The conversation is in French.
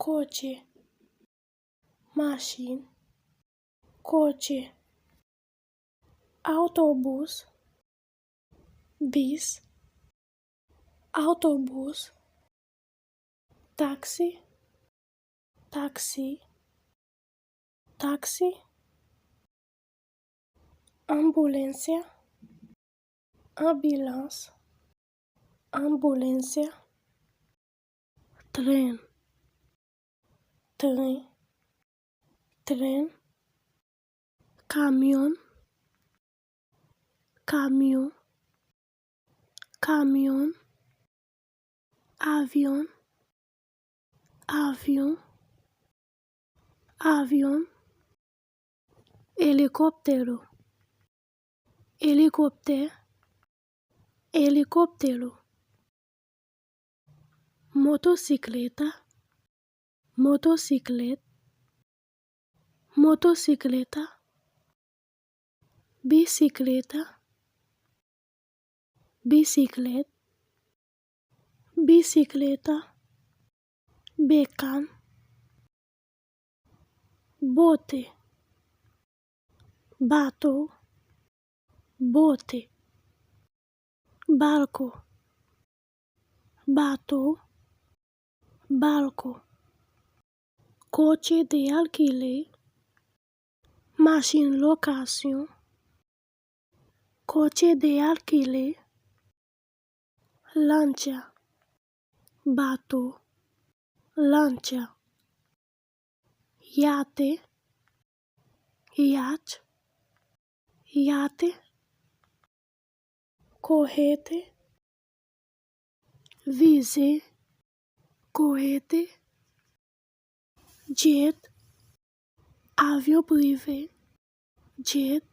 coche, machine, coche, autobus, bis, autobus, taxi, taxi, taxi, ambulância, ambulância, ambulância, trem, trem, trem, caminhão, caminhão, caminhão, avião, avião, avião, helicóptero, helicóptero, helicóptero, motocicleta, motocicleta, motocicleta, bicicleta, bicicleta, bicicleta, becan, bote, bateau, bote, barco, bateau, barco, coche de alquiler, machine location, coche de alquiler, lancha, bateau, lancha, yate, yacht, yate, correte, visée, correte, jet, avião privé, jet,